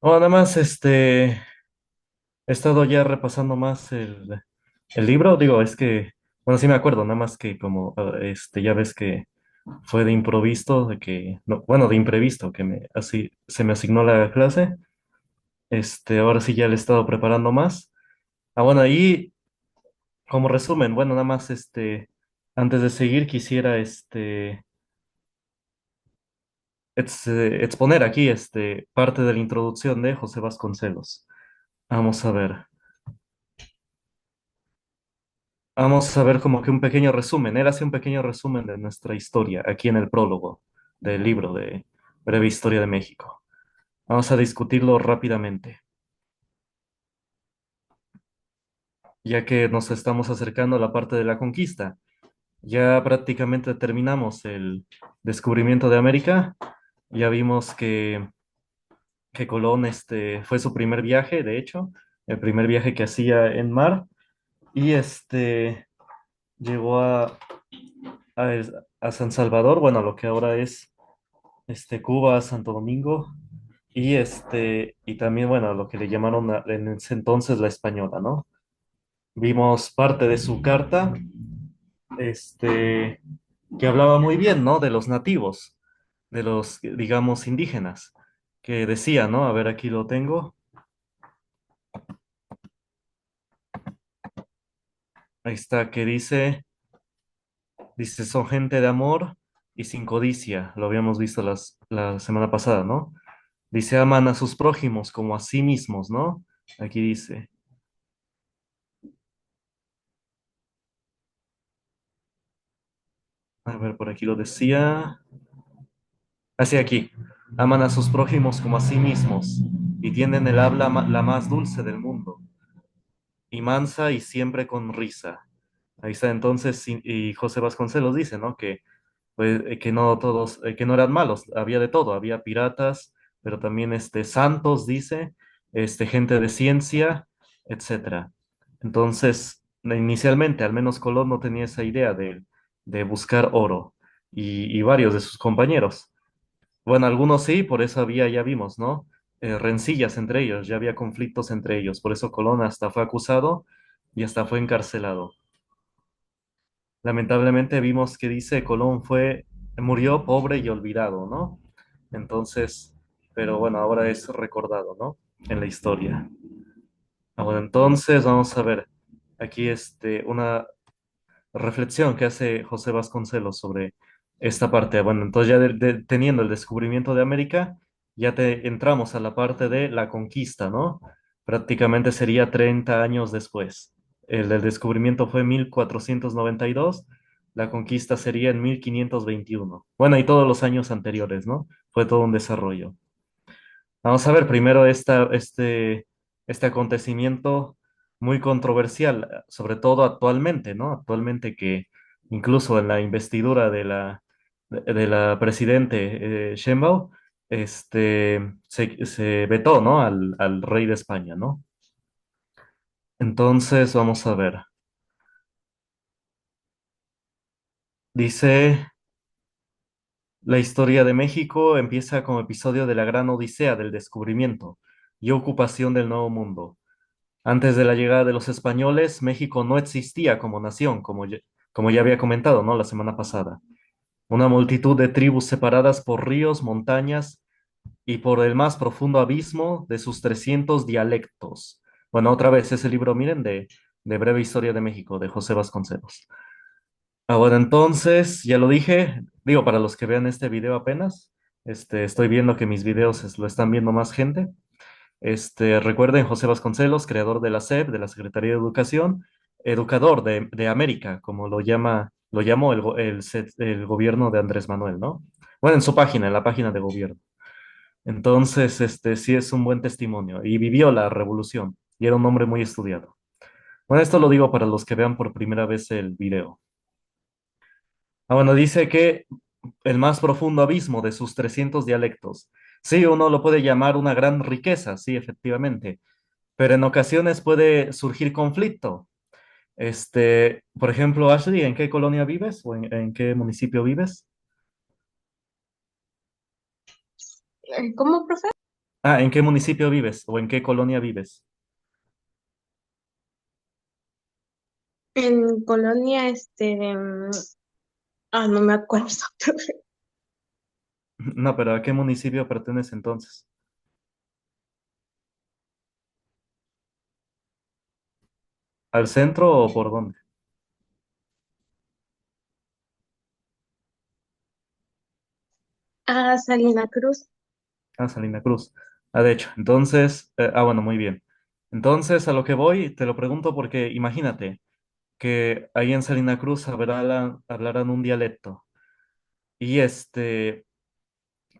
Oh, nada más, he estado ya repasando más el libro. Digo, es que, bueno, sí me acuerdo, nada más que como, ya ves que fue de improviso, de que, no, bueno, de imprevisto, que así se me asignó la clase. Ahora sí ya le he estado preparando más. Ah, bueno, ahí, como resumen, bueno, nada más, antes de seguir, quisiera, exponer aquí, parte de la introducción de José Vasconcelos. Vamos a ver. Vamos a ver como que un pequeño resumen. Él hace un pequeño resumen de nuestra historia aquí en el prólogo del libro de Breve Historia de México. Vamos a discutirlo rápidamente, ya que nos estamos acercando a la parte de la conquista. Ya prácticamente terminamos el descubrimiento de América. Ya vimos que Colón fue su primer viaje, de hecho, el primer viaje que hacía en mar. Y llegó a, a San Salvador, bueno, lo que ahora es Cuba, Santo Domingo, y también, bueno, lo que le llamaron en ese entonces la española, ¿no? Vimos parte de su carta, este, que hablaba muy bien, ¿no? De los nativos, de los, digamos, indígenas, que decía, ¿no? A ver, aquí lo tengo. Ahí está, que dice, son gente de amor y sin codicia. Lo habíamos visto la semana pasada, ¿no? Dice, aman a sus prójimos como a sí mismos, ¿no? Aquí dice. A ver, por aquí lo decía. Así aquí. Aman a sus prójimos como a sí mismos y tienen el habla la más dulce del mundo y mansa y siempre con risa. Ahí está entonces, y José Vasconcelos dice, ¿no? Que, pues, que no todos, que no eran malos, había de todo, había piratas, pero también santos, dice, gente de ciencia, etcétera. Entonces, inicialmente, al menos Colón no tenía esa idea de buscar oro y varios de sus compañeros. Bueno, algunos sí, por eso había, ya vimos, ¿no? Rencillas entre ellos, ya había conflictos entre ellos, por eso Colón hasta fue acusado y hasta fue encarcelado. Lamentablemente vimos que dice murió pobre y olvidado, ¿no? Entonces, pero bueno, ahora es recordado, ¿no? En la historia. Ahora entonces, vamos a ver aquí una reflexión que hace José Vasconcelos sobre esta parte. Bueno, entonces ya teniendo el descubrimiento de América, ya entramos a la parte de la conquista, ¿no? Prácticamente sería 30 años después. El descubrimiento fue en 1492, la conquista sería en 1521. Bueno, y todos los años anteriores, ¿no? Fue todo un desarrollo. Vamos a ver primero este acontecimiento muy controversial, sobre todo actualmente, ¿no? Actualmente que incluso en la investidura de la presidente Sheinbaum, se vetó, ¿no? Al rey de España, ¿no? Entonces, vamos a ver. Dice, la historia de México empieza como episodio de la gran odisea del descubrimiento y ocupación del Nuevo Mundo. Antes de la llegada de los españoles, México no existía como nación, como ya había comentado, ¿no? La semana pasada. Una multitud de tribus separadas por ríos, montañas y por el más profundo abismo de sus 300 dialectos. Bueno, otra vez ese libro, miren, de Breve Historia de México, de José Vasconcelos. Ah, bueno, entonces, ya lo dije, digo, para los que vean este video apenas, estoy viendo que mis videos lo están viendo más gente. Recuerden, José Vasconcelos, creador de la SEP, de la Secretaría de Educación, educador de América, como lo llamó el gobierno de Andrés Manuel, ¿no? Bueno, en su página, en la página de gobierno. Entonces, sí es un buen testimonio y vivió la revolución y era un hombre muy estudiado. Bueno, esto lo digo para los que vean por primera vez el video. Ah, bueno, dice que el más profundo abismo de sus 300 dialectos. Sí, uno lo puede llamar una gran riqueza, sí, efectivamente, pero en ocasiones puede surgir conflicto. Por ejemplo, Ashley, ¿en qué colonia vives o en qué municipio vives? ¿Cómo, profe? Ah, ¿en qué municipio vives o en qué colonia vives? En Colonia, no me acuerdo. No, pero ¿a qué municipio pertenece entonces? ¿Al centro o por dónde? Ah, Salina Cruz. Ah, Salina Cruz. Ah, de hecho, entonces, bueno, muy bien. Entonces, a lo que voy, te lo pregunto porque imagínate que ahí en Salina Cruz hablarán un dialecto y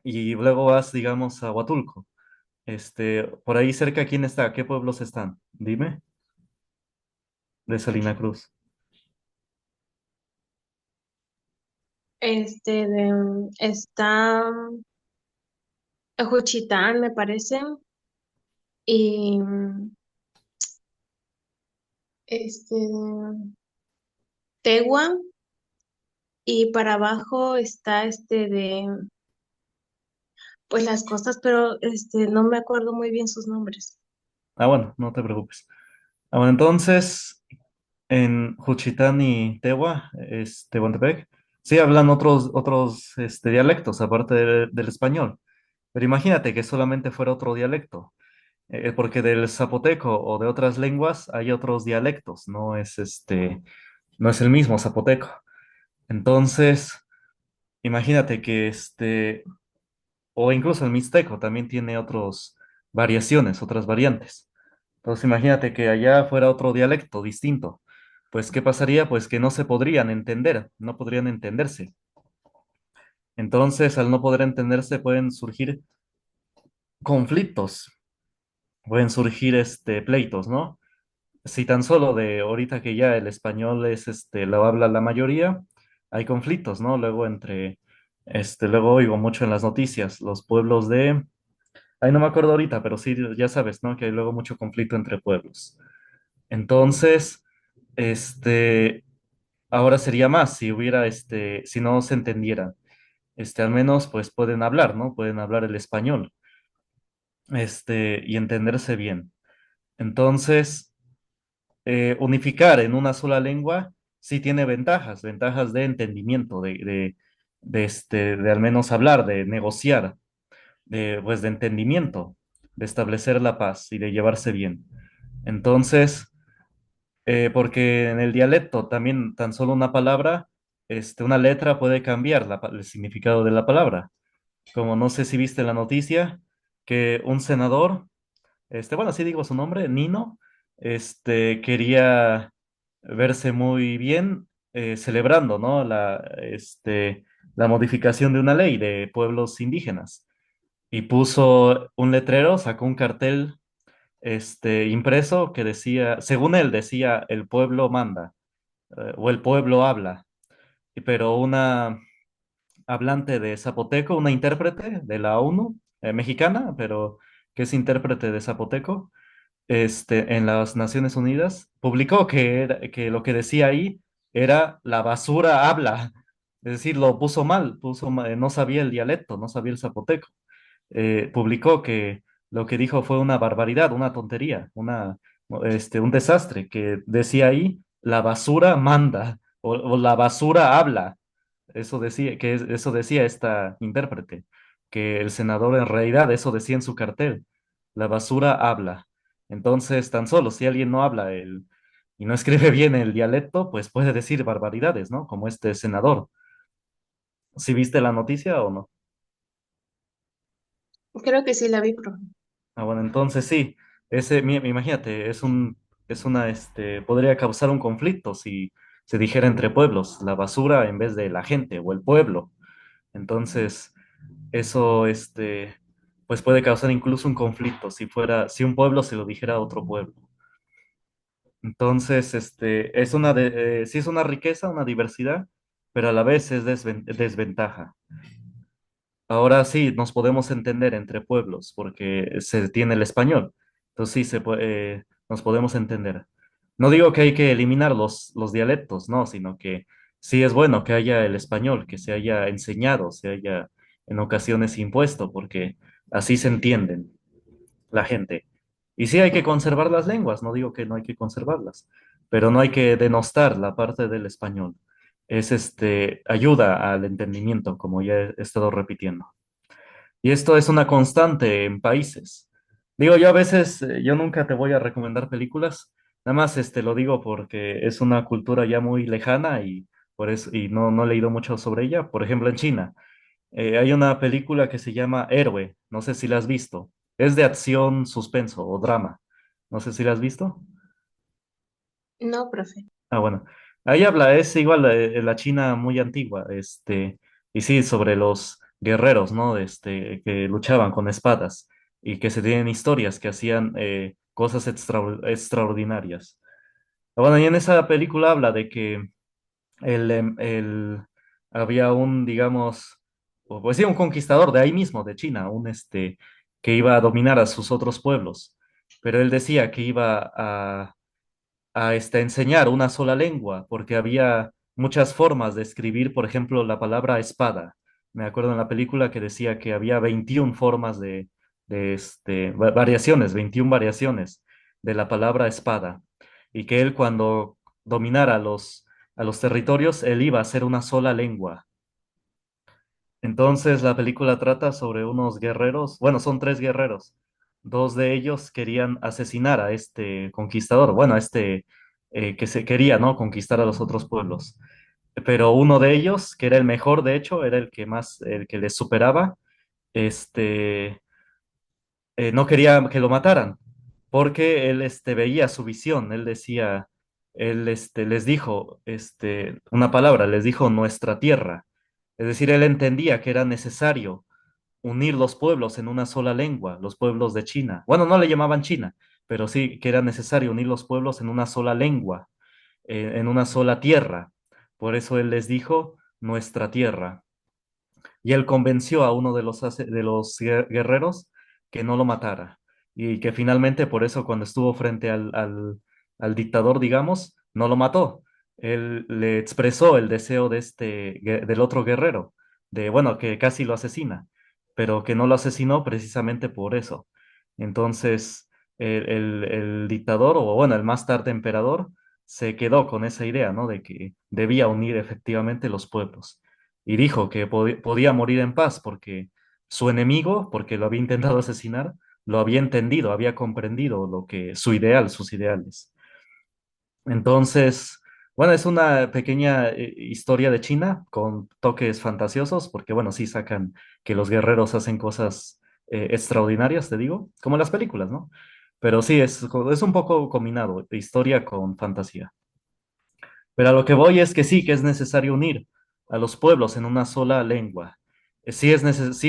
y luego vas, digamos, a Huatulco. Por ahí cerca, ¿quién está? ¿Qué pueblos están? Dime, de Salina Cruz. Está Juchitán, me parece, y este, Tegua, y para abajo está pues las costas, pero no me acuerdo muy bien sus nombres. Ah, bueno, no te preocupes. Ah, bueno, entonces, en Juchitán y Tehuantepec, sí hablan otros dialectos aparte del español. Pero imagínate que solamente fuera otro dialecto, porque del zapoteco o de otras lenguas hay otros dialectos, no es el mismo zapoteco. Entonces, imagínate que o incluso el mixteco también tiene otras variaciones, otras variantes. Entonces, imagínate que allá fuera otro dialecto distinto. Pues, ¿qué pasaría? Pues que no se podrían entender, no podrían entenderse. Entonces, al no poder entenderse, pueden surgir conflictos, pueden surgir pleitos, ¿no? Si tan solo de ahorita que ya el español lo habla la mayoría, hay conflictos, ¿no? Luego luego oigo mucho en las noticias, los pueblos ahí no me acuerdo ahorita, pero sí, ya sabes, ¿no? Que hay luego mucho conflicto entre pueblos. Entonces, este, ahora sería más si hubiera, si no se entendiera, al menos pues pueden hablar, ¿no? Pueden hablar el español, y entenderse bien. Entonces, unificar en una sola lengua sí tiene ventajas, ventajas de entendimiento, de al menos hablar, de negociar, pues de entendimiento, de establecer la paz y de llevarse bien. Entonces, porque en el dialecto también tan solo una palabra, una letra puede cambiar el significado de la palabra. Como no sé si viste la noticia, que un senador, bueno, sí digo su nombre, Nino, quería verse muy bien celebrando, ¿no? La modificación de una ley de pueblos indígenas. Y puso un letrero, sacó un cartel, impreso que decía, según él decía, el pueblo manda, o el pueblo habla. Pero una hablante de zapoteco, una intérprete de la ONU, mexicana, pero que es intérprete de zapoteco, en las Naciones Unidas, publicó que lo que decía ahí era la basura habla. Es decir, lo puso mal, no sabía el dialecto, no sabía el zapoteco. Publicó que lo que dijo fue una barbaridad, una tontería, un desastre, que decía ahí, la basura manda o la basura habla. Eso decía esta intérprete, que el senador en realidad eso decía en su cartel, la basura habla. Entonces, tan solo si alguien no habla y no escribe bien el dialecto, pues puede decir barbaridades, ¿no? Como este senador. ¿Sí viste la noticia o no? Creo que sí la vi, profe. Ah, bueno, entonces sí, imagínate, podría causar un conflicto si se dijera entre pueblos, la basura en vez de la gente o el pueblo. Entonces, eso, pues puede causar incluso un conflicto si un pueblo se lo dijera a otro pueblo. Entonces, sí es una riqueza, una diversidad, pero a la vez es desventaja. Ahora sí, nos podemos entender entre pueblos porque se tiene el español. Entonces sí, nos podemos entender. No digo que hay que eliminar los dialectos, no, sino que sí es bueno que haya el español, que se haya enseñado, se haya en ocasiones impuesto, porque así se entienden. la gente. Y sí hay que conservar las lenguas, no digo que no hay que conservarlas, pero no hay que denostar la parte del español. Es ayuda al entendimiento, como ya he estado repitiendo. Y esto es una constante en países. Digo, yo a veces, yo nunca te voy a recomendar películas, nada más lo digo porque es una cultura ya muy lejana y por eso, y no he leído mucho sobre ella. Por ejemplo, en China, hay una película que se llama Héroe, no sé si la has visto. Es de acción, suspenso o drama. No sé si la has visto. No, profe. Ah, bueno. Ahí habla, es igual la China muy antigua, y sí, sobre los guerreros, ¿no? Que luchaban con espadas y que se tienen historias que hacían cosas extraordinarias. Ah, bueno, y en esa película habla de que había un, digamos, o pues sí, un conquistador de ahí mismo, de China, que iba a dominar a sus otros pueblos, pero él decía que iba a enseñar una sola lengua, porque había muchas formas de escribir, por ejemplo, la palabra espada. Me acuerdo en la película que decía que había 21 formas de variaciones, 21 variaciones de la palabra espada, y que él cuando dominara a los territorios, él iba a hacer una sola lengua. Entonces la película trata sobre unos guerreros, bueno, son tres guerreros. Dos de ellos querían asesinar a este conquistador, bueno, a que se quería, ¿no? Conquistar a los otros pueblos. Pero uno de ellos, que era el mejor, de hecho, era el que más, el que les superaba, este, no quería que lo mataran, porque él veía su visión, él decía, él les dijo una palabra, les dijo nuestra tierra. Es decir, él entendía que era necesario unir los pueblos en una sola lengua, los pueblos de China. Bueno, no le llamaban China, pero sí que era necesario unir los pueblos en una sola lengua, en una sola tierra. Por eso él les dijo nuestra tierra. Y él convenció a uno de de los guerreros que no lo matara. Y que finalmente, por eso, cuando estuvo frente al dictador, digamos, no lo mató. Él le expresó el deseo de del otro guerrero, de, bueno, que casi lo asesina, pero que no lo asesinó precisamente por eso. Entonces, el dictador, o bueno, el más tarde emperador, se quedó con esa idea, ¿no? De que debía unir efectivamente los pueblos y dijo que podía morir en paz porque su enemigo, porque lo había intentado asesinar, lo había entendido, había comprendido lo que su ideal, sus ideales. Entonces, bueno, es una pequeña historia de China con toques fantasiosos, porque bueno, sí sacan que los guerreros hacen cosas extraordinarias, te digo, como en las películas, ¿no? Pero sí, es un poco combinado, de historia con fantasía. Pero a lo que voy es que sí, que es necesario unir a los pueblos en una sola lengua. Sí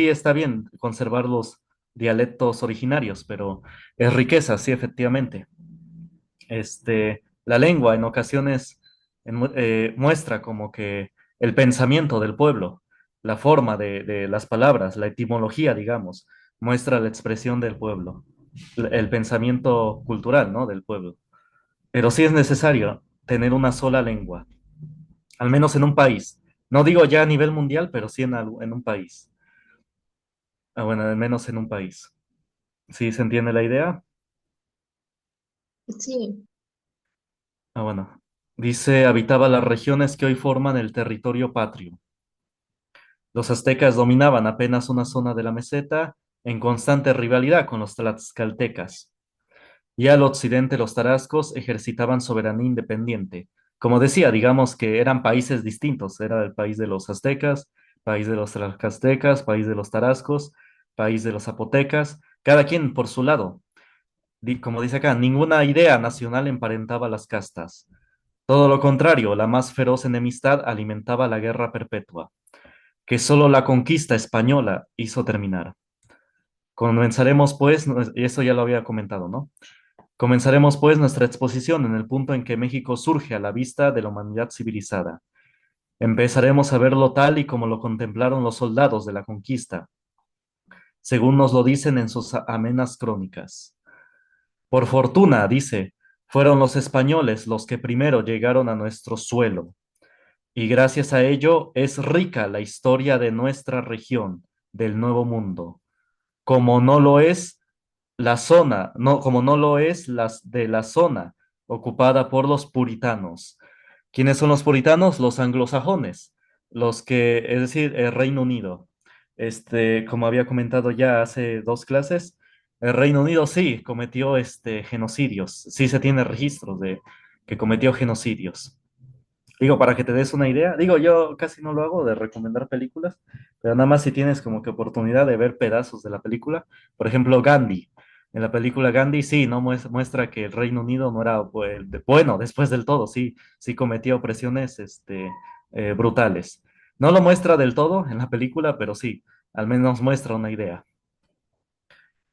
está bien conservar los dialectos originarios, pero es riqueza, sí, efectivamente. La lengua en ocasiones muestra como que el pensamiento del pueblo, la forma de las palabras, la etimología, digamos, muestra la expresión del pueblo, el pensamiento cultural, ¿no? Del pueblo. Pero sí es necesario tener una sola lengua al menos en un país. No digo ya a nivel mundial, pero sí en un país. Ah, bueno, al menos en un país. ¿Sí se entiende la idea? Sí, Ah, bueno. Dice, habitaba las regiones que hoy forman el territorio patrio. Los aztecas dominaban apenas una zona de la meseta en constante rivalidad con los tlaxcaltecas. Y al occidente los tarascos ejercitaban soberanía independiente. Como decía, digamos que eran países distintos. Era el país de los aztecas, país de los tlaxcaltecas, país de los tarascos, país de los zapotecas, cada quien por su lado. Como dice acá, ninguna idea nacional emparentaba las castas. Todo lo contrario, la más feroz enemistad alimentaba la guerra perpetua, que solo la conquista española hizo terminar. Comenzaremos, pues, y eso ya lo había comentado, ¿no? Comenzaremos pues nuestra exposición en el punto en que México surge a la vista de la humanidad civilizada. Empezaremos a verlo tal y como lo contemplaron los soldados de la conquista, según nos lo dicen en sus amenas crónicas. Por fortuna, dice, fueron los españoles los que primero llegaron a nuestro suelo, y gracias a ello es rica la historia de nuestra región, del Nuevo Mundo, como no lo es la zona, no, como no lo es las de la zona ocupada por los puritanos. ¿Quiénes son los puritanos? Los anglosajones, los que, es decir, el Reino Unido. Como había comentado ya hace dos clases, el Reino Unido sí cometió genocidios, sí se tiene registros de que cometió genocidios. Digo, para que te des una idea, digo, yo casi no lo hago de recomendar películas, pero nada más si tienes como que oportunidad de ver pedazos de la película. Por ejemplo, Gandhi. En la película Gandhi sí, no muestra que el Reino Unido no era bueno, después del todo, sí, sí cometía opresiones brutales. No lo muestra del todo en la película, pero sí, al menos muestra una idea.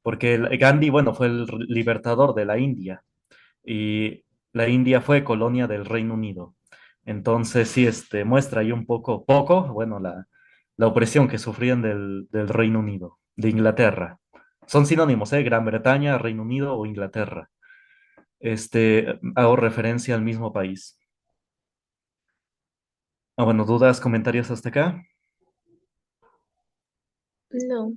Porque Gandhi, bueno, fue el libertador de la India y la India fue colonia del Reino Unido. Entonces, sí, muestra ahí un poco, bueno, la opresión que sufrían del Reino Unido, de Inglaterra. Son sinónimos, ¿eh? Gran Bretaña, Reino Unido o Inglaterra. Hago referencia al mismo país. Ah, bueno, ¿dudas, comentarios hasta acá? No,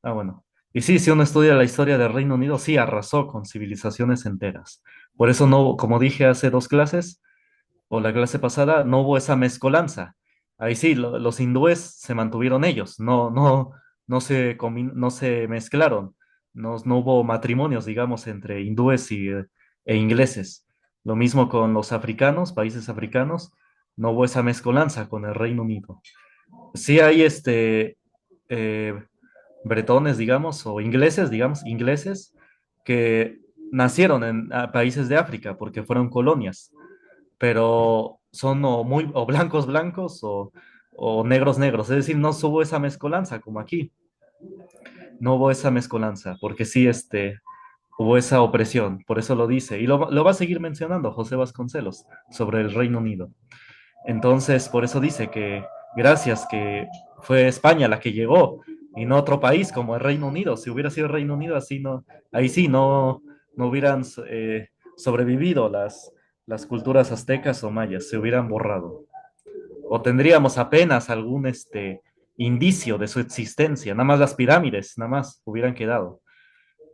Ah, bueno. Y sí, si uno estudia la historia del Reino Unido, sí arrasó con civilizaciones enteras. Por eso no, como dije hace dos clases, o la clase pasada, no hubo esa mezcolanza. Ahí sí, los hindúes se mantuvieron ellos, no se mezclaron, no hubo matrimonios, digamos, entre hindúes e ingleses. Lo mismo con los africanos, países africanos, no hubo esa mezcolanza con el Reino Unido. Sí hay eh, bretones, digamos, o ingleses, digamos, ingleses, que nacieron en países de África porque fueron colonias, pero son o blancos blancos o negros negros. Es decir, no hubo esa mezcolanza como aquí. No hubo esa mezcolanza, porque sí, hubo esa opresión. Por eso lo dice. Y lo va a seguir mencionando José Vasconcelos sobre el Reino Unido. Entonces, por eso dice que gracias que fue España la que llegó y no otro país como el Reino Unido. Si hubiera sido el Reino Unido, así no, ahí sí no hubieran sobrevivido las culturas aztecas o mayas, se hubieran borrado. O tendríamos apenas algún indicio de su existencia, nada más las pirámides, nada más hubieran quedado.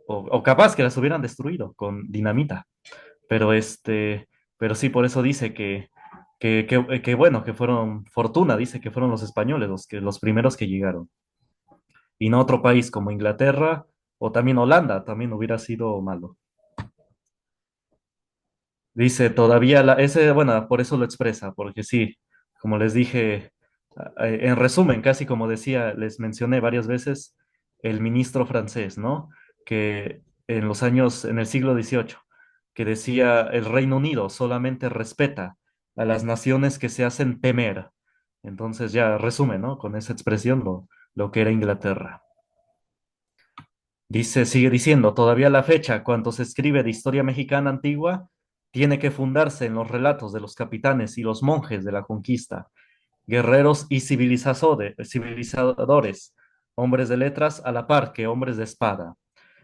O capaz que las hubieran destruido con dinamita. Pero pero sí, por eso dice que bueno, que fueron fortuna, dice que fueron los españoles los primeros que llegaron. Y no otro país como Inglaterra o también Holanda, también hubiera sido malo. Dice todavía bueno, por eso lo expresa, porque sí, como les dije, en resumen, casi como decía, les mencioné varias veces el ministro francés, ¿no? Que en el siglo XVIII, que decía el Reino Unido solamente respeta a las naciones que se hacen temer. Entonces ya resume, ¿no? Con esa expresión lo que era Inglaterra. Sigue diciendo, todavía a la fecha, cuando se escribe de historia mexicana antigua, tiene que fundarse en los relatos de los capitanes y los monjes de la conquista, guerreros y civilizadores, hombres de letras a la par que hombres de espada,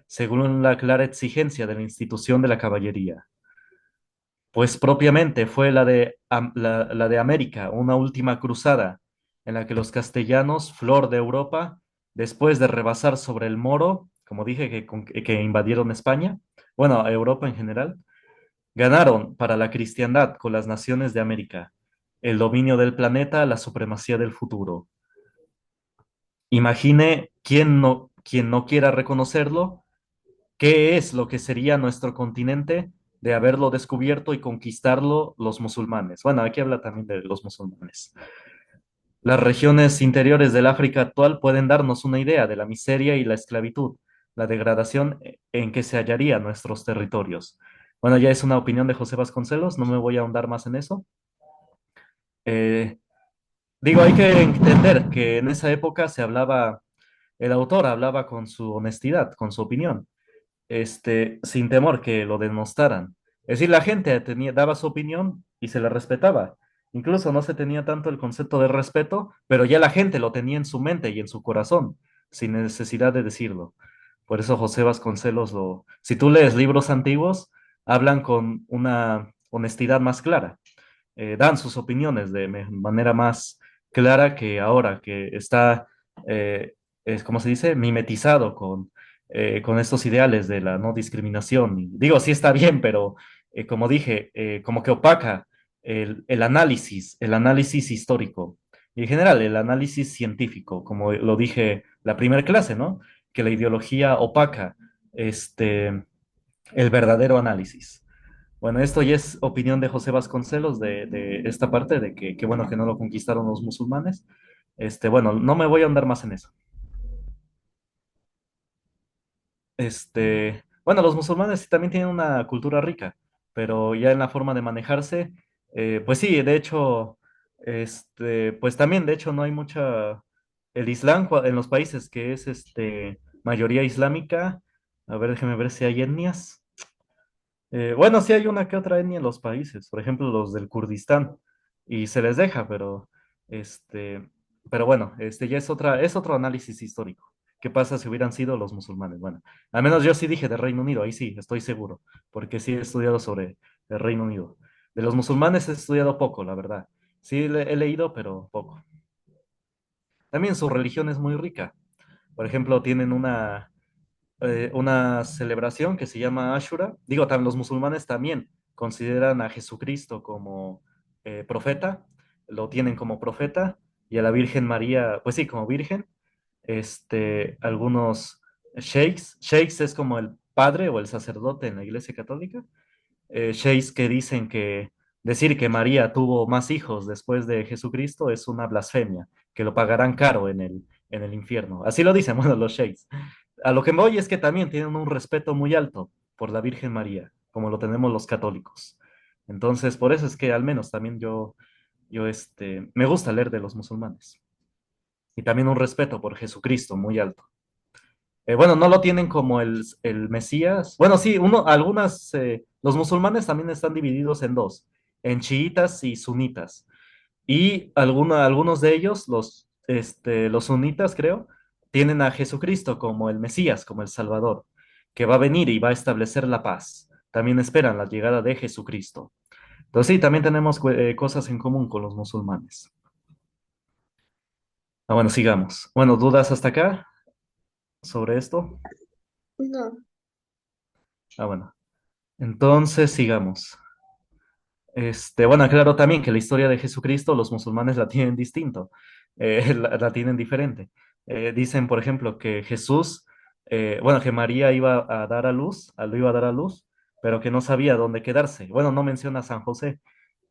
según la clara exigencia de la institución de la caballería. Pues propiamente fue la de América, una última cruzada, en la que los castellanos, flor de Europa, después de rebasar sobre el Moro, como dije, que invadieron España, bueno, a Europa en general, ganaron para la cristiandad con las naciones de América, el dominio del planeta, la supremacía del futuro. Imagine quien no quiera reconocerlo. ¿Qué es lo que sería nuestro continente de haberlo descubierto y conquistarlo los musulmanes? Bueno, aquí habla también de los musulmanes. Las regiones interiores del África actual pueden darnos una idea de la miseria y la esclavitud, la degradación en que se hallarían nuestros territorios. Bueno, ya es una opinión de José Vasconcelos, no me voy a ahondar más en eso. Eh, Digo, hay que entender que en esa época el autor hablaba con su honestidad, con su opinión, sin temor que lo denostaran. Es decir, la gente daba su opinión y se le respetaba. Incluso no se tenía tanto el concepto de respeto, pero ya la gente lo tenía en su mente y en su corazón, sin necesidad de decirlo. Por eso José Vasconcelos si tú lees libros antiguos, hablan con una honestidad más clara, dan sus opiniones de manera más clara que ahora, que está, ¿cómo se dice?, mimetizado con estos ideales de la no discriminación. Y digo, sí está bien, pero como dije, como que opaca el análisis histórico y en general el análisis científico, como lo dije la primera clase, ¿no? Que la ideología opaca este, el verdadero análisis. Bueno, esto ya es opinión de José Vasconcelos de esta parte, de que qué bueno que no lo conquistaron los musulmanes. Bueno, no me voy a andar más en eso. Bueno, los musulmanes sí también tienen una cultura rica, pero ya en la forma de manejarse, pues sí, de hecho, pues también, de hecho, no hay mucha, el Islam en los países que es, mayoría islámica, a ver, déjeme ver si hay etnias. Bueno, sí hay una que otra etnia en los países, por ejemplo, los del Kurdistán, y se les deja, este, pero bueno, ya es otro análisis histórico. ¿Qué pasa si hubieran sido los musulmanes? Bueno, al menos yo sí dije de Reino Unido, ahí sí, estoy seguro, porque sí he estudiado sobre el Reino Unido. De los musulmanes he estudiado poco, la verdad. Sí he leído, pero poco. También su religión es muy rica. Por ejemplo, tienen una celebración que se llama Ashura. Digo, los musulmanes también consideran a Jesucristo como profeta, lo tienen como profeta, y a la Virgen María, pues sí, como virgen. Algunos sheikhs es como el padre o el sacerdote en la Iglesia Católica, sheikhs que dicen que decir que María tuvo más hijos después de Jesucristo es una blasfemia, que lo pagarán caro en el infierno. Así lo dicen, bueno, los sheikhs. A lo que me voy es que también tienen un respeto muy alto por la Virgen María, como lo tenemos los católicos. Entonces, por eso es que al menos también me gusta leer de los musulmanes. Y también un respeto por Jesucristo muy alto. Bueno, no lo tienen como el Mesías. Bueno, sí, los musulmanes también están divididos en dos, en chiitas y sunitas. Y algunos de ellos, los sunitas, creo, tienen a Jesucristo como el Mesías, como el Salvador, que va a venir y va a establecer la paz. También esperan la llegada de Jesucristo. Entonces sí, también tenemos cosas en común con los musulmanes. Ah, bueno, sigamos. Bueno, ¿dudas hasta acá sobre esto? No, Ah, bueno. Entonces, sigamos. Bueno, claro también que la historia de Jesucristo los musulmanes la tienen distinto, la tienen diferente. Dicen, por ejemplo, que Jesús, bueno, que María iba a dar a luz, lo iba a dar a luz, pero que no sabía dónde quedarse. Bueno, no menciona a San José,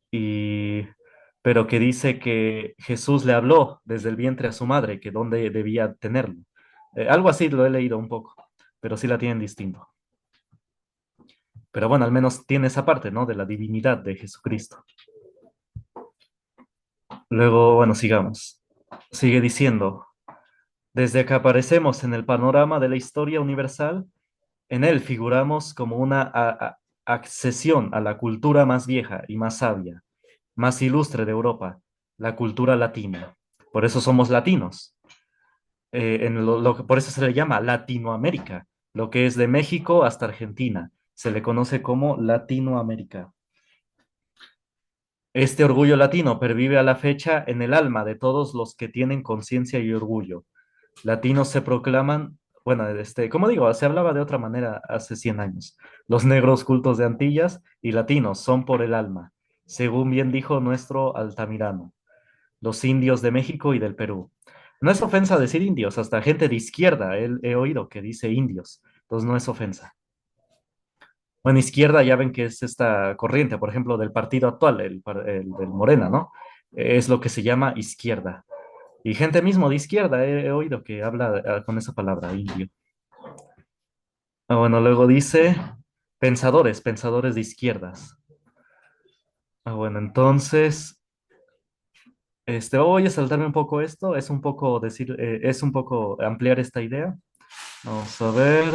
y, pero que dice que Jesús le habló desde el vientre a su madre, que dónde debía tenerlo. Algo así lo he leído un poco, pero sí la tienen distinto. Pero bueno, al menos tiene esa parte, ¿no? De la divinidad de Jesucristo. Luego, bueno, sigamos. Sigue diciendo, desde que aparecemos en el panorama de la historia universal, en él figuramos como una accesión a la cultura más vieja y más sabia, más ilustre de Europa, la cultura latina. Por eso somos latinos. Por eso se le llama Latinoamérica, lo que es de México hasta Argentina. Se le conoce como Latinoamérica. Este orgullo latino pervive a la fecha en el alma de todos los que tienen conciencia y orgullo. Latinos se proclaman, bueno, como digo, se hablaba de otra manera hace 100 años. Los negros cultos de Antillas y latinos son por el alma, según bien dijo nuestro Altamirano, los indios de México y del Perú. No es ofensa decir indios, hasta gente de izquierda he oído que dice indios, entonces no es ofensa. Bueno, izquierda ya ven que es esta corriente, por ejemplo, del partido actual, el del Morena, ¿no? Es lo que se llama izquierda. Y gente mismo de izquierda he oído que habla con esa palabra, indio. Ah, bueno, luego dice pensadores de izquierdas. Ah, bueno, entonces, voy a saltarme un poco esto, es un poco ampliar esta idea. Vamos a ver.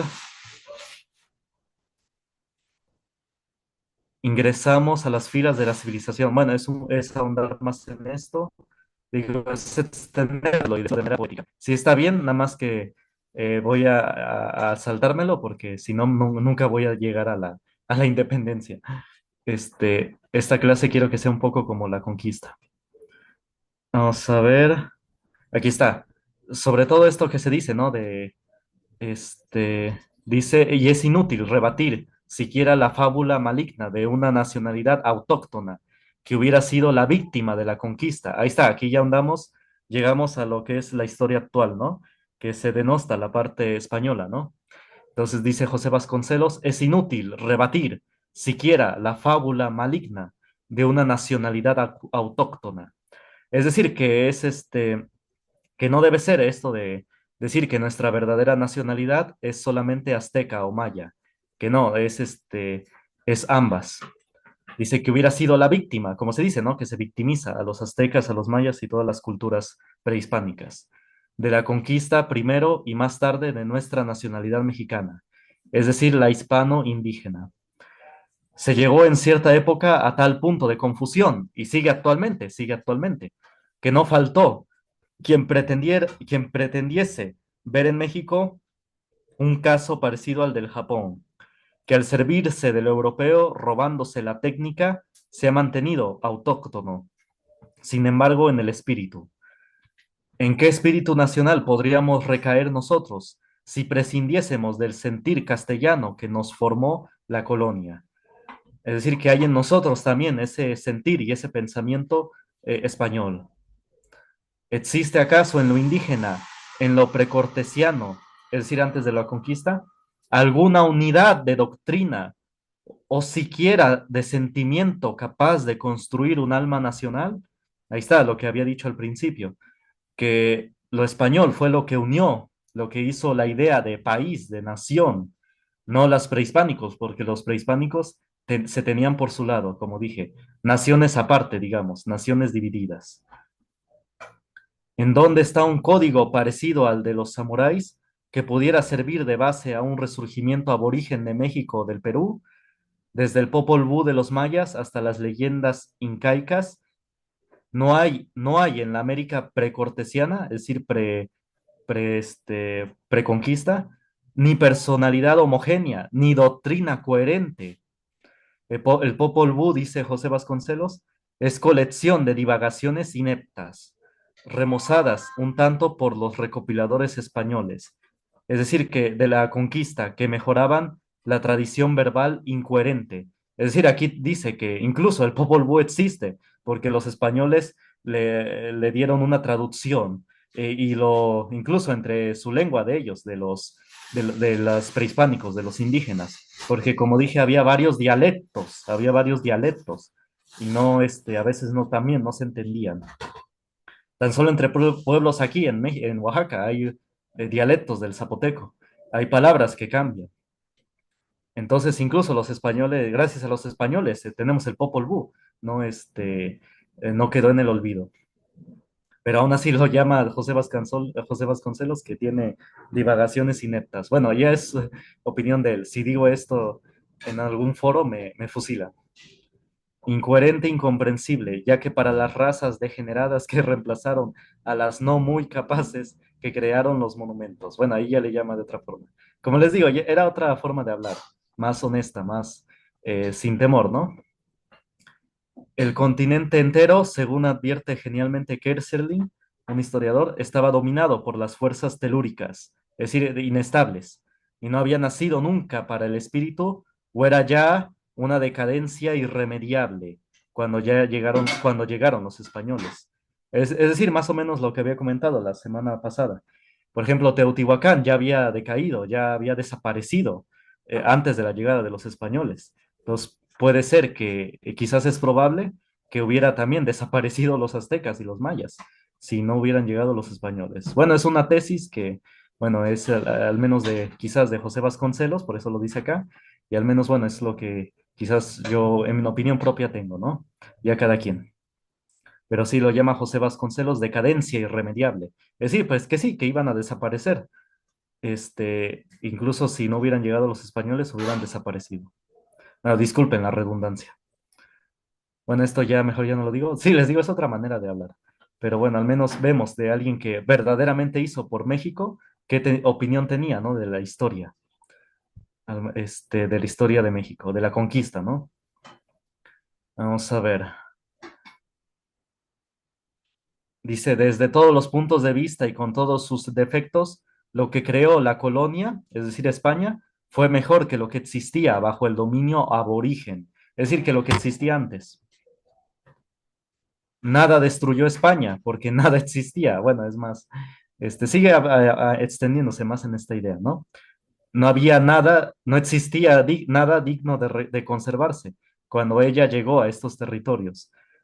Ingresamos a las filas de la civilización. Bueno, es ahondar más en esto. Digo, es extenderlo y de manera poética. Si está bien, nada más que voy a saltármelo porque si no, nunca voy a llegar a la independencia. Esta clase quiero que sea un poco como la conquista. Vamos a ver. Aquí está. Sobre todo esto que se dice, ¿no? Dice, y es inútil rebatir siquiera la fábula maligna de una nacionalidad autóctona que hubiera sido la víctima de la conquista. Ahí está, aquí ya andamos, llegamos a lo que es la historia actual, ¿no? Que se denosta la parte española, ¿no? Entonces dice José Vasconcelos, es inútil rebatir siquiera la fábula maligna de una nacionalidad autóctona. Es decir, que es que no debe ser esto de decir que nuestra verdadera nacionalidad es solamente azteca o maya, que no, es ambas. Dice que hubiera sido la víctima, como se dice, ¿no? Que se victimiza a los aztecas, a los mayas y todas las culturas prehispánicas, de la conquista primero y más tarde de nuestra nacionalidad mexicana, es decir, la hispano-indígena. Se llegó en cierta época a tal punto de confusión, y sigue actualmente, que no faltó quien pretendiese ver en México un caso parecido al del Japón, que al servirse del europeo, robándose la técnica, se ha mantenido autóctono, sin embargo, en el espíritu. ¿En qué espíritu nacional podríamos recaer nosotros si prescindiésemos del sentir castellano que nos formó la colonia? Es decir, que hay en nosotros también ese sentir y ese pensamiento español. ¿Existe acaso en lo indígena, en lo precortesiano, es decir, antes de la conquista, alguna unidad de doctrina o siquiera de sentimiento capaz de construir un alma nacional? Ahí está lo que había dicho al principio, que lo español fue lo que unió, lo que hizo la idea de país, de nación, no los prehispánicos, porque los prehispánicos se tenían por su lado, como dije, naciones aparte, digamos, naciones divididas. ¿En dónde está un código parecido al de los samuráis que pudiera servir de base a un resurgimiento aborigen de México o del Perú, desde el Popol Vuh de los mayas hasta las leyendas incaicas? No hay en la América precortesiana, es decir, preconquista, ni personalidad homogénea, ni doctrina coherente. El Popol Vuh, dice José Vasconcelos, es colección de divagaciones ineptas, remozadas un tanto por los recopiladores españoles. Es decir, que de la conquista, que mejoraban la tradición verbal incoherente. Es decir, aquí dice que incluso el Popol Vuh existe, porque los españoles le dieron una traducción, incluso entre su lengua de ellos, de los prehispánicos, de los indígenas, porque como dije, había varios dialectos, y no, a veces no, también no se entendían. Tan solo entre pueblos aquí en Oaxaca hay dialectos del zapoteco, hay palabras que cambian. Entonces, incluso los españoles, gracias a los españoles, tenemos el Popol Vuh, no, no quedó en el olvido. Pero aún así lo llama José Vasconcelos, que tiene divagaciones ineptas. Bueno, ya es opinión de él. Si digo esto en algún foro, me fusila. Incoherente, incomprensible, ya que para las razas degeneradas que reemplazaron a las no muy capaces que crearon los monumentos. Bueno, ahí ya le llama de otra forma. Como les digo, era otra forma de hablar, más honesta, más sin temor, ¿no? El continente entero, según advierte genialmente Kerserling, un historiador, estaba dominado por las fuerzas telúricas, es decir, inestables, y no había nacido nunca para el espíritu, o era ya una decadencia irremediable cuando llegaron los españoles. Es decir, más o menos lo que había comentado la semana pasada. Por ejemplo, Teotihuacán ya había decaído, ya había desaparecido antes de la llegada de los españoles. Entonces, puede ser que quizás es probable que hubiera también desaparecido los aztecas y los mayas si no hubieran llegado los españoles. Bueno, es una tesis que, bueno, es al menos de quizás de José Vasconcelos, por eso lo dice acá, y al menos, bueno, es lo que quizás yo en mi opinión propia tengo, ¿no? Ya cada quien. Pero sí lo llama José Vasconcelos decadencia irremediable. Es decir, pues que sí, que iban a desaparecer. Incluso si no hubieran llegado los españoles, hubieran desaparecido. Ah, disculpen la redundancia. Bueno, esto ya mejor ya no lo digo. Sí, les digo, es otra manera de hablar. Pero bueno, al menos vemos de alguien que verdaderamente hizo por México, qué opinión tenía, ¿no? De la historia, de la historia de México, de la conquista, ¿no? Vamos a ver. Dice, desde todos los puntos de vista y con todos sus defectos, lo que creó la colonia, es decir, España, fue mejor que lo que existía bajo el dominio aborigen, es decir, que lo que existía antes. Nada destruyó España porque nada existía. Bueno, es más, sigue extendiéndose más en esta idea, ¿no? No había nada, no existía nada digno de conservarse cuando ella llegó a estos territorios.